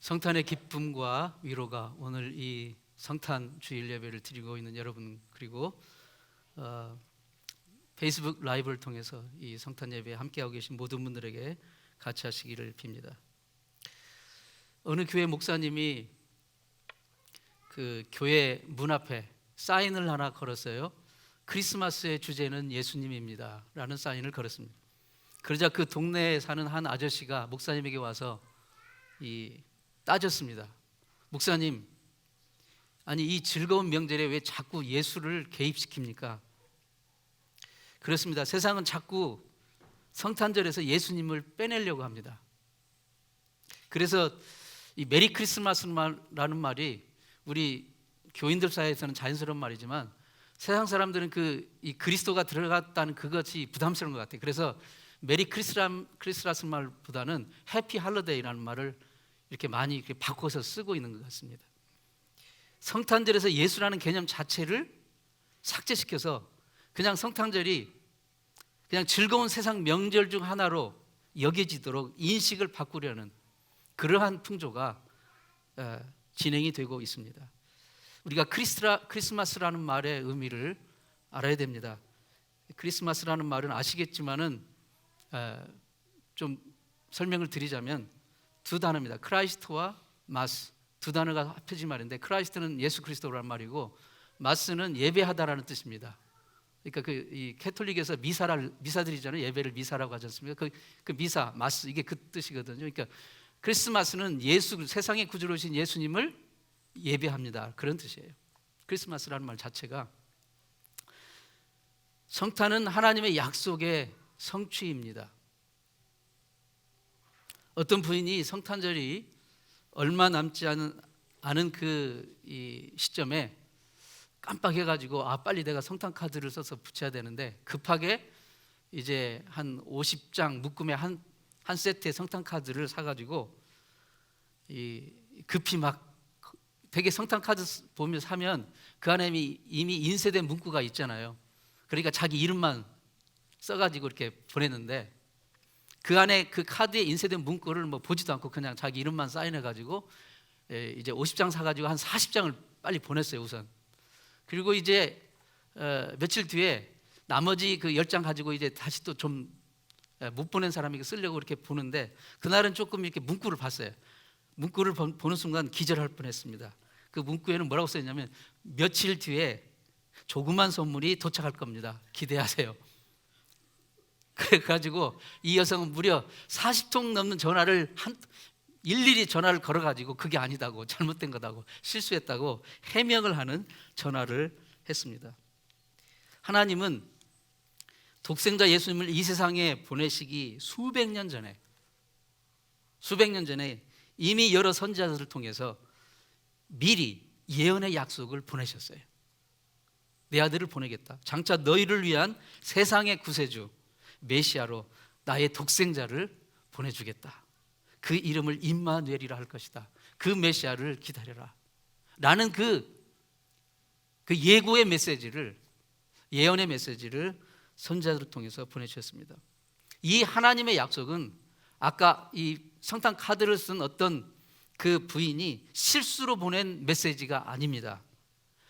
성탄의 기쁨과 위로가 오늘 이 성탄 주일 예배를 드리고 있는 여러분, 그리고 페이스북 라이브를 통해서 이 성탄 예배에 함께하고 계신 모든 분들에게 같이 하시기를 빕니다. 어느 교회 목사님이 그 교회 문 앞에 사인을 하나 걸었어요. 크리스마스의 주제는 예수님입니다 라는 사인을 걸었습니다. 그러자 그 동네에 사는 한 아저씨가 목사님에게 와서 따졌습니다. 목사님, 아니 이 즐거운 명절에 왜 자꾸 예수를 개입시킵니까? 그렇습니다. 세상은 자꾸 성탄절에서 예수님을 빼내려고 합니다. 그래서 이 메리 크리스마스라는 말이 우리 교인들 사이에서는 자연스러운 말이지만 세상 사람들은 이 그리스도가 들어갔다는 그것이 부담스러운 것 같아요. 그래서 메리 크리스마스 말보다는 해피 할러데이라는 말을 이렇게 많이 이렇게 바꿔서 쓰고 있는 것 같습니다. 성탄절에서 예수라는 개념 자체를 삭제시켜서 그냥 성탄절이 그냥 즐거운 세상 명절 중 하나로 여겨지도록 인식을 바꾸려는 그러한 풍조가 진행이 되고 있습니다. 우리가 크리스마스라는 말의 의미를 알아야 됩니다. 크리스마스라는 말은 아시겠지만은 좀 설명을 드리자면 두 단어입니다. 크라이스트와 마스, 두 단어가 합쳐진 말인데, 크라이스트는 예수 그리스도라는 말이고 마스는 예배하다라는 뜻입니다. 그러니까 이 캐톨릭에서 미사 드리잖아요. 예배를 미사라고 하지 않습니까? 그 미사, 마스, 이게 그 뜻이거든요. 그러니까 크리스마스는 세상의 구주로 오신 예수님을 예배합니다, 그런 뜻이에요. 크리스마스라는 말 자체가. 성탄은 하나님의 약속의 성취입니다. 어떤 부인이 성탄절이 얼마 남지 않은 이 시점에 깜빡해가지고 빨리 내가 성탄 카드를 써서 붙여야 되는데 급하게 이제 한 50장 묶음의 한 세트의 성탄 카드를 사가지고 급히 막 되게 성탄 카드 보면 사면 그 안에 이미 인쇄된 문구가 있잖아요. 그러니까 자기 이름만 써가지고 이렇게 보냈는데 그 안에 그 카드에 인쇄된 문구를 보지도 않고 그냥 자기 이름만 사인해가지고 이제 50장 사가지고 한 40장을 빨리 보냈어요, 우선. 그리고 이제 며칠 뒤에 나머지 그 10장 가지고 이제 다시 또 좀 못 보낸 사람에게 쓰려고 이렇게 보는데 그날은 조금 이렇게 문구를 봤어요. 문구를 보는 순간 기절할 뻔했습니다. 그 문구에는 뭐라고 써있냐면 며칠 뒤에 조그만 선물이 도착할 겁니다, 기대하세요. 그래가지고 이 여성은 무려 40통 넘는 전화를 일일이 전화를 걸어가지고 그게 아니다고, 잘못된 거다고, 실수했다고 해명을 하는 전화를 했습니다. 하나님은 독생자 예수님을 이 세상에 보내시기 수백 년 전에 이미 여러 선지자들을 통해서 미리 예언의 약속을 보내셨어요. 내 아들을 보내겠다, 장차 너희를 위한 세상의 구세주 메시아로 나의 독생자를 보내주겠다, 그 이름을 임마누엘이라 할 것이다, 그 메시아를 기다려라 라는 그 예고의 메시지를, 예언의 메시지를 선지자들을 통해서 보내주셨습니다. 이 하나님의 약속은 아까 이 성탄 카드를 쓴 어떤 그 부인이 실수로 보낸 메시지가 아닙니다.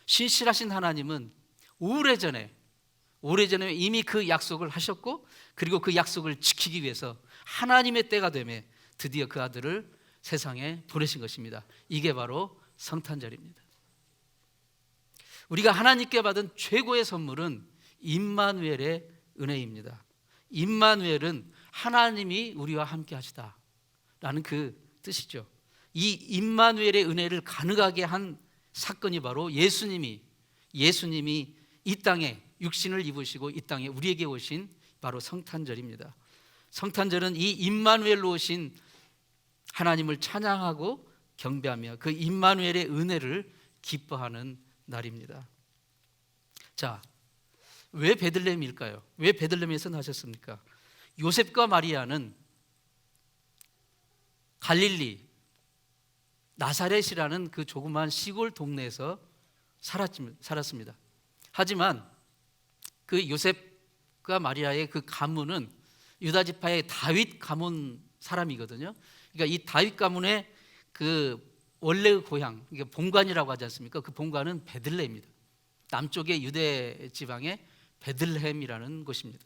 신실하신 하나님은 오래전에 이미 그 약속을 하셨고, 그리고 그 약속을 지키기 위해서 하나님의 때가 되매 드디어 그 아들을 세상에 보내신 것입니다. 이게 바로 성탄절입니다. 우리가 하나님께 받은 최고의 선물은 임마누엘의 은혜입니다. 임마누엘은 하나님이 우리와 함께 하시다 라는 그 뜻이죠. 이 임마누엘의 은혜를 가능하게 한 사건이 바로 예수님이 이 땅에 육신을 입으시고 이 땅에 우리에게 오신 바로 성탄절입니다. 성탄절은 이 임마누엘로 오신 하나님을 찬양하고 경배하며 그 임마누엘의 은혜를 기뻐하는 날입니다. 자, 왜 베들레헴일까요? 왜 베들레헴에서 나셨습니까? 요셉과 마리아는 갈릴리 나사렛이라는 그 조그만 시골 동네에서 살았습니다. 하지만 그 요셉과 마리아의 그 가문은 유다 지파의 다윗 가문 사람이거든요. 그러니까 이 다윗 가문의 그 원래의 고향, 이게 본관이라고 하지 않습니까? 그 본관은 베들레헴입니다. 남쪽의 유대 지방의 베들레헴이라는 곳입니다.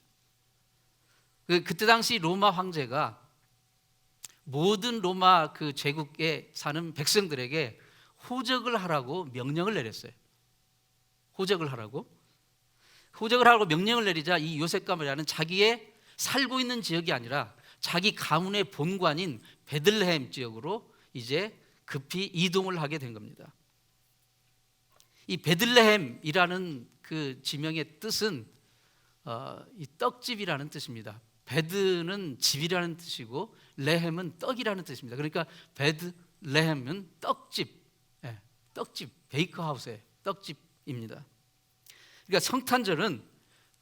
그때 당시 로마 황제가 모든 로마 그 제국에 사는 백성들에게 호적을 하라고 명령을 내렸어요. 호적을 하라고 명령을 내리자 이 요셉과 마리아는 자기의 살고 있는 지역이 아니라 자기 가문의 본관인 베들레헴 지역으로 이제 급히 이동을 하게 된 겁니다. 이 베들레헴이라는 그 지명의 뜻은 이 떡집이라는 뜻입니다. 베드는 집이라는 뜻이고 레헴은 떡이라는 뜻입니다. 그러니까 베들레헴은 떡집, 떡집, 베이커하우스의 떡집입니다. 그러니까 성탄절은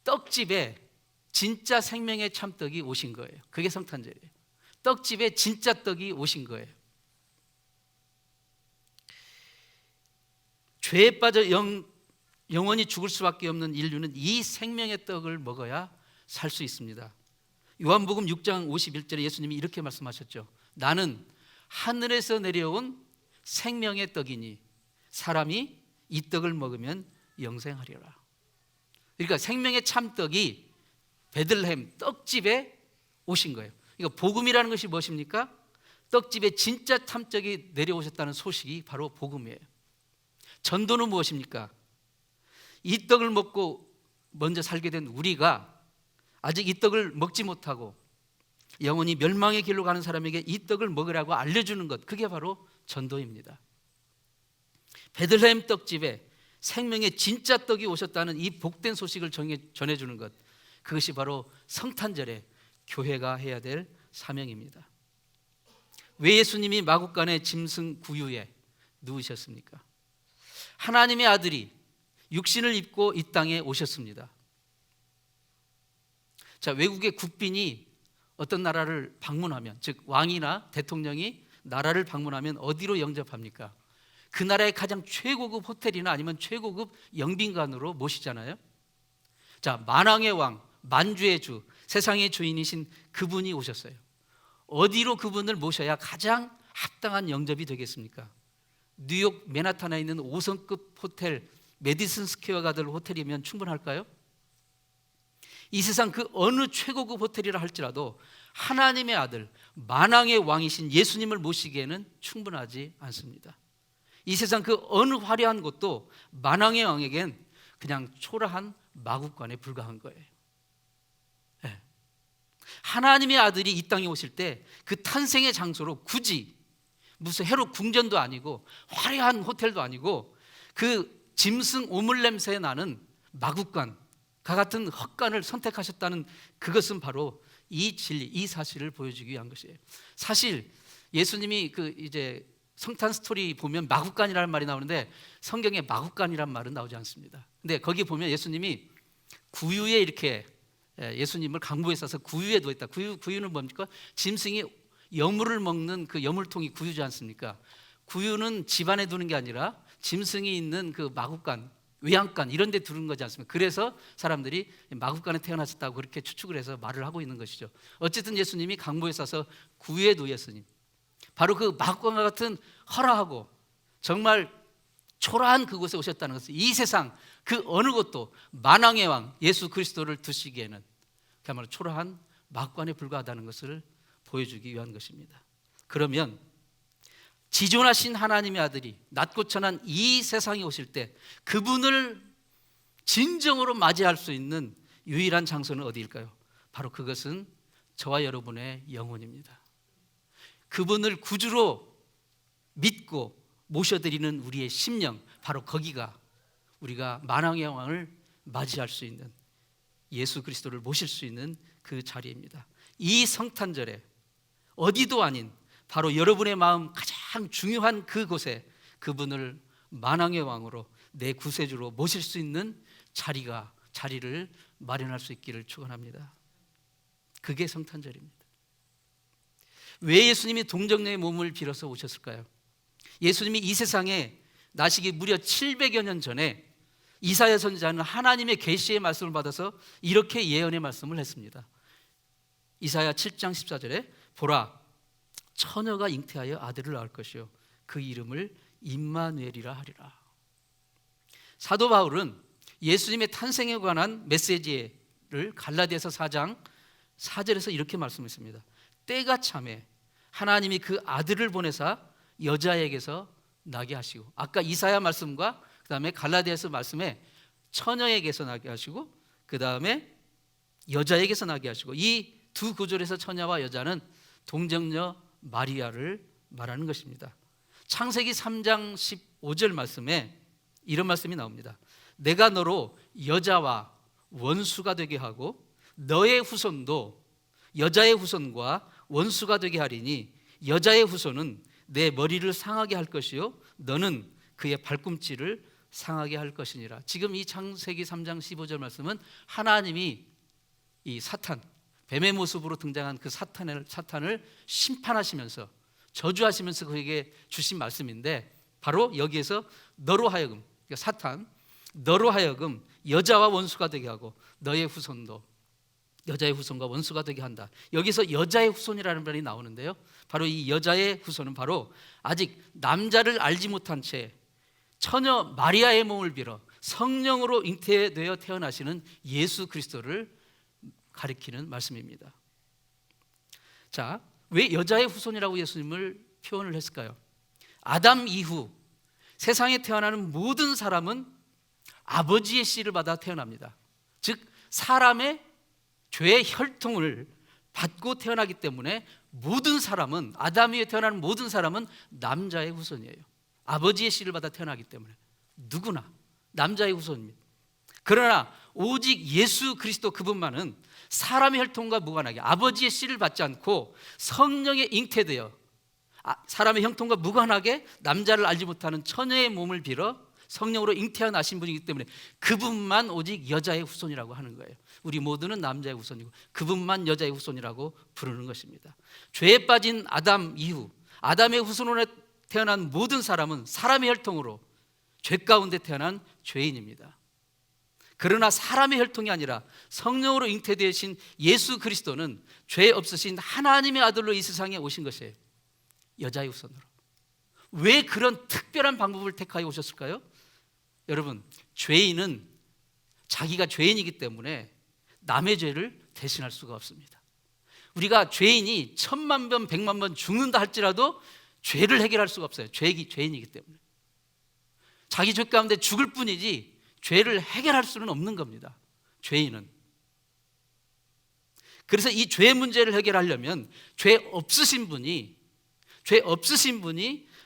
떡집에 진짜 생명의 참떡이 오신 거예요. 그게 성탄절이에요. 떡집에 진짜 떡이 오신 거예요. 죄에 빠져 영원히 죽을 수밖에 없는 인류는 이 생명의 떡을 먹어야 살 수 있습니다. 요한복음 6장 51절에 예수님이 이렇게 말씀하셨죠. 나는 하늘에서 내려온 생명의 떡이니 사람이 이 떡을 먹으면 영생하리라. 그러니까 생명의 참떡이 베들레헴 떡집에 오신 거예요. 이거 복음이라는 것이 무엇입니까? 떡집에 진짜 참떡이 내려오셨다는 소식이 바로 복음이에요. 전도는 무엇입니까? 이 떡을 먹고 먼저 살게 된 우리가 아직 이 떡을 먹지 못하고 영원히 멸망의 길로 가는 사람에게 이 떡을 먹으라고 알려주는 것, 그게 바로 전도입니다. 베들레헴 떡집에 생명의 진짜 떡이 오셨다는 이 복된 소식을 전해주는 것, 그것이 바로 성탄절에 교회가 해야 될 사명입니다. 왜 예수님이 마구간의 짐승 구유에 누우셨습니까? 하나님의 아들이 육신을 입고 이 땅에 오셨습니다. 자, 외국의 국빈이 어떤 나라를 방문하면, 즉 왕이나 대통령이 나라를 방문하면 어디로 영접합니까? 그 나라의 가장 최고급 호텔이나 아니면 최고급 영빈관으로 모시잖아요. 자, 만왕의 왕, 만주의 주, 세상의 주인이신 그분이 오셨어요. 어디로 그분을 모셔야 가장 합당한 영접이 되겠습니까? 뉴욕 맨하탄에 있는 5성급 호텔 메디슨 스퀘어 가든 호텔이면 충분할까요? 이 세상 그 어느 최고급 호텔이라 할지라도 하나님의 아들, 만왕의 왕이신 예수님을 모시기에는 충분하지 않습니다. 이 세상 그 어느 화려한 곳도 만왕의 왕에겐 그냥 초라한 마구간에 불과한 거예요. 네. 하나님의 아들이 이 땅에 오실 때 그 탄생의 장소로 굳이 무슨 헤롯 궁전도 아니고 화려한 호텔도 아니고 그 짐승 오물 냄새 나는 마구간과 같은 헛간을 선택하셨다는 그것은 바로 이 진리, 이 사실을 보여주기 위한 것이에요. 사실 예수님이 그 이제 성탄 스토리 보면 마구간이라는 말이 나오는데 성경에 마구간이란 말은 나오지 않습니다. 근데 거기 보면 예수님이 구유에 이렇게 예수님을 강보에 싸서 구유에 누워있다. 구유는 뭡니까? 짐승이 여물을 먹는 그 여물통이 구유지 않습니까? 구유는 집안에 두는 게 아니라 짐승이 있는 그 마구간, 외양간 이런 데 두는 거지 않습니까? 그래서 사람들이 마구간에 태어나셨다고 그렇게 추측을 해서 말을 하고 있는 것이죠. 어쨌든 예수님이 강보에 싸서 구유에 누웠으니 바로 그 마구간과 같은 허라하고 정말 초라한 그곳에 오셨다는 것은 이 세상 그 어느 곳도 만왕의 왕 예수 그리스도를 두시기에는 그야말로 초라한 마구간에 불과하다는 것을 보여주기 위한 것입니다. 그러면 지존하신 하나님의 아들이 낮고 천한 이 세상에 오실 때 그분을 진정으로 맞이할 수 있는 유일한 장소는 어디일까요? 바로 그것은 저와 여러분의 영혼입니다. 그분을 구주로 믿고 모셔드리는 우리의 심령, 바로 거기가 우리가 만왕의 왕을 맞이할 수 있는, 예수 그리스도를 모실 수 있는 그 자리입니다. 이 성탄절에 어디도 아닌 바로 여러분의 마음 가장 중요한 그곳에 그분을 만왕의 왕으로 내 구세주로 모실 수 있는 자리를 마련할 수 있기를 축원합니다. 그게 성탄절입니다. 왜 예수님이 동정녀의 몸을 빌어서 오셨을까요? 예수님이 이 세상에 나시기 무려 700여 년 전에 이사야 선지자는 하나님의 계시의 말씀을 받아서 이렇게 예언의 말씀을 했습니다. 이사야 7장 14절에 보라, 처녀가 잉태하여 아들을 낳을 것이요 그 이름을 임마누엘이라 하리라. 사도 바울은 예수님의 탄생에 관한 메시지를 갈라디아서 4장 4절에서 이렇게 말씀했습니다. 때가 참에 하나님이 그 아들을 보내사 여자에게서 나게 하시고, 아까 이사야 말씀과 그 다음에 갈라디아서 말씀에 처녀에게서 나게 하시고 그 다음에 여자에게서 나게 하시고, 이 두 구절에서 처녀와 여자는 동정녀 마리아를 말하는 것입니다. 창세기 3장 15절 말씀에 이런 말씀이 나옵니다. 내가 너로 여자와 원수가 되게 하고 너의 후손도 여자의 후손과 원수가 되게 하리니 여자의 후손은 내 머리를 상하게 할 것이요 너는 그의 발꿈치를 상하게 할 것이니라. 지금 이 창세기 3장 15절 말씀은 하나님이 이 사탄, 뱀의 모습으로 등장한 그 사탄을 심판하시면서 저주하시면서 그에게 주신 말씀인데, 바로 여기에서 너로 하여금, 그러니까 사탄, 너로 하여금 여자와 원수가 되게 하고 너의 후손도 여자의 후손과 원수가 되게 한다. 여기서 여자의 후손이라는 말이 나오는데요, 바로 이 여자의 후손은 바로 아직 남자를 알지 못한 채 처녀 마리아의 몸을 빌어 성령으로 잉태되어 태어나시는 예수 그리스도를 가리키는 말씀입니다. 자, 왜 여자의 후손이라고 예수님을 표현을 했을까요? 아담 이후 세상에 태어나는 모든 사람은 아버지의 씨를 받아 태어납니다. 즉 사람의 죄의 혈통을 받고 태어나기 때문에 모든 사람은, 아담 이후에 태어나는 모든 사람은 남자의 후손이에요. 아버지의 씨를 받아 태어나기 때문에 누구나 남자의 후손입니다. 그러나 오직 예수 그리스도 그분만은 사람의 혈통과 무관하게 아버지의 씨를 받지 않고 성령에 잉태되어 사람의 형통과 무관하게 남자를 알지 못하는 처녀의 몸을 빌어 성령으로 잉태하신 분이기 때문에 그분만 오직 여자의 후손이라고 하는 거예요. 우리 모두는 남자의 후손이고 그분만 여자의 후손이라고 부르는 것입니다. 죄에 빠진 아담 이후 아담의 후손으로 태어난 모든 사람은 사람의 혈통으로 죄 가운데 태어난 죄인입니다. 그러나 사람의 혈통이 아니라 성령으로 잉태되신 예수 그리스도는 죄 없으신 하나님의 아들로 이 세상에 오신 것이에요. 여자의 후손으로. 왜 그런 특별한 방법을 택하여 오셨을까요? 여러분, 죄인은 자기가 죄인이기 때문에 남의 죄를 대신할 수가 없습니다. 우리가 죄인이 1000만 번, 100만 번 죽는다 할지라도 죄를 해결할 수가 없어요. 죄인이기 때문에. 자기 죄 가운데 죽을 뿐이지 죄를 해결할 수는 없는 겁니다. 죄인은. 그래서 이 죄 문제를 해결하려면 죄 없으신 분이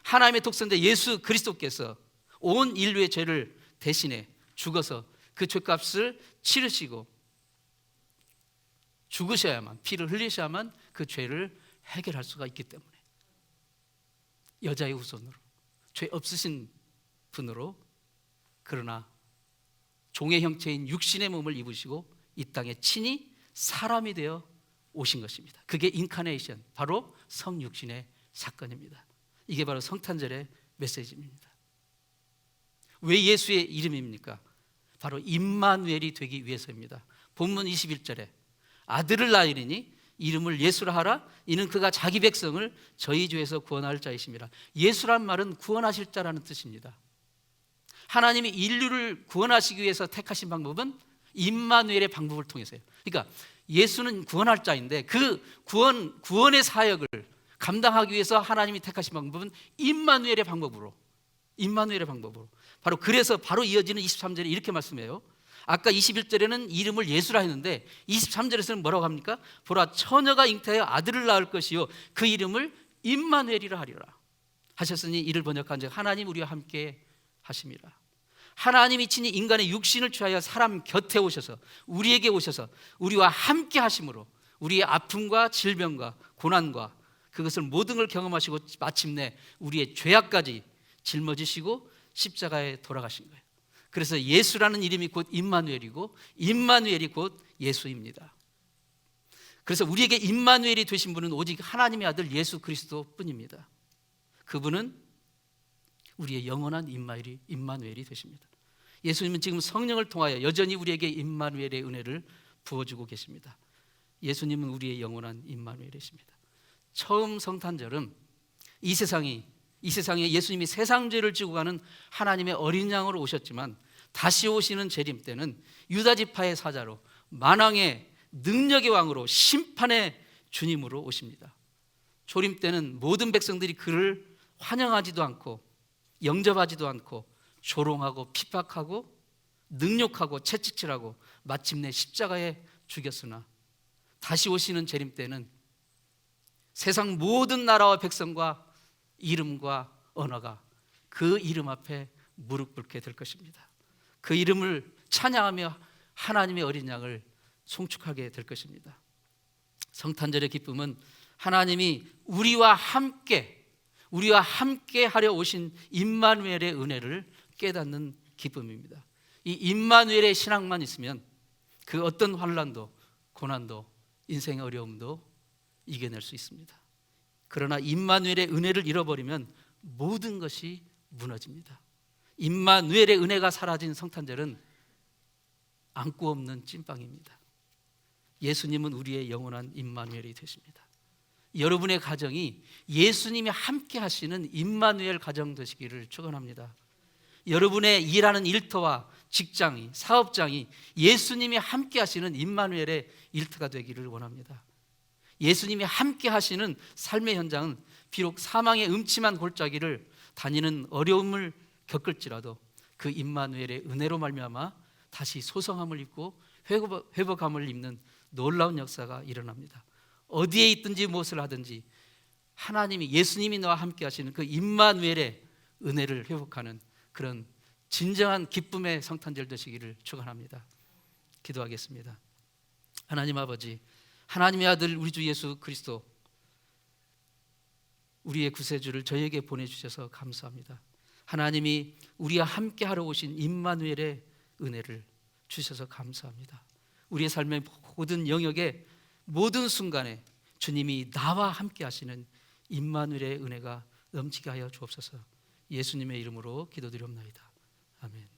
하나님의 독생자 예수 그리스도께서 온 인류의 죄를 대신해 죽어서 그 죄값을 치르시고 죽으셔야만, 피를 흘리셔야만 그 죄를 해결할 수가 있기 때문에 여자의 후손으로, 죄 없으신 분으로, 그러나 종의 형체인 육신의 몸을 입으시고 이 땅에 친히 사람이 되어 오신 것입니다. 그게 인카네이션, 바로 성육신의 사건입니다. 이게 바로 성탄절의 메시지입니다. 왜 예수의 이름입니까? 바로 임마누엘이 되기 위해서입니다. 본문 21절에 아들을 낳으리니 이름을 예수라 하라. 이는 그가 자기 백성을 저희 죄에서 구원할 자이심이라. 예수란 말은 구원하실 자라는 뜻입니다. 하나님이 인류를 구원하시기 위해서 택하신 방법은 임마누엘의 방법을 통해서요. 그러니까 예수는 구원할 자인데 그 구원의 사역을 감당하기 위해서 하나님이 택하신 방법은 임마누엘의 방법으로 바로 그래서 바로 이어지는 23절에 이렇게 말씀해요. 아까 21절에는 이름을 예수라 했는데 23절에서는 뭐라고 합니까? 보라 처녀가 잉태하여 아들을 낳을 것이요 그 이름을 임마누엘이라 하리라 하셨으니 이를 번역한 즉 하나님 우리와 함께 하심이라. 하나님이 친히 인간의 육신을 취하여 사람 곁에 오셔서 우리에게 오셔서 우리와 함께 하심으로 우리의 아픔과 질병과 고난과 그것을 모든 걸 경험하시고 마침내 우리의 죄악까지 짊어지시고 십자가에 돌아가신 거예요. 그래서 예수라는 이름이 곧 임마누엘이고 임마누엘이 곧 예수입니다. 그래서 우리에게 임마누엘이 되신 분은 오직 하나님의 아들 예수 그리스도뿐입니다. 그분은 우리의 영원한 임마누엘이 되십니다. 예수님은 지금 성령을 통하여 여전히 우리에게 임마누엘의 은혜를 부어주고 계십니다. 예수님은 우리의 영원한 임마누엘이십니다. 처음 성탄절은 이 세상에 예수님이 세상 죄를 지고 가는 하나님의 어린 양으로 오셨지만 다시 오시는 재림 때는 유다 지파의 사자로 만왕의 능력의 왕으로 심판의 주님으로 오십니다. 조림 때는 모든 백성들이 그를 환영하지도 않고 영접하지도 않고 조롱하고 핍박하고 능욕하고 채찍질하고 마침내 십자가에 죽였으나 다시 오시는 재림 때는 세상 모든 나라와 백성과 이름과 언어가 그 이름 앞에 무릎 꿇게 될 것입니다. 그 이름을 찬양하며 하나님의 어린 양을 송축하게 될 것입니다. 성탄절의 기쁨은 하나님이 우리와 함께 하려 오신 임마누엘의 은혜를 깨닫는 기쁨입니다. 이 임마누엘의 신앙만 있으면 그 어떤 환난도 고난도 인생의 어려움도 이겨낼 수 있습니다. 그러나 임마누엘의 은혜를 잃어버리면 모든 것이 무너집니다. 임마누엘의 은혜가 사라진 성탄절은 안고 없는 찐빵입니다. 예수님은 우리의 영원한 임마누엘이 되십니다. 여러분의 가정이 예수님이 함께 하시는 임마누엘 가정 되시기를 축원합니다. 여러분의 일하는 일터와 직장이, 사업장이 예수님이 함께 하시는 임마누엘의 일터가 되기를 원합니다. 예수님이 함께 하시는 삶의 현장은 비록 사망의 음침한 골짜기를 다니는 어려움을 겪을지라도 그 임마누엘의 은혜로 말미암아 다시 소성함을 입고 회복함을 입는 놀라운 역사가 일어납니다. 어디에 있든지 무엇을 하든지 하나님이 예수님이 너와 함께 하시는 그 임마누엘의 은혜를 회복하는 그런 진정한 기쁨의 성탄절 되시기를 축원합니다. 기도하겠습니다. 하나님 아버지, 하나님의 아들 우리 주 예수 그리스도 우리의 구세주를 저희에게 보내주셔서 감사합니다. 하나님이 우리와 함께 하러 오신 임마누엘의 은혜를 주셔서 감사합니다. 우리의 삶의 모든 영역에 모든 순간에 주님이 나와 함께 하시는 임마누엘의 은혜가 넘치게 하여 주옵소서. 예수님의 이름으로 기도드리옵나이다. 아멘.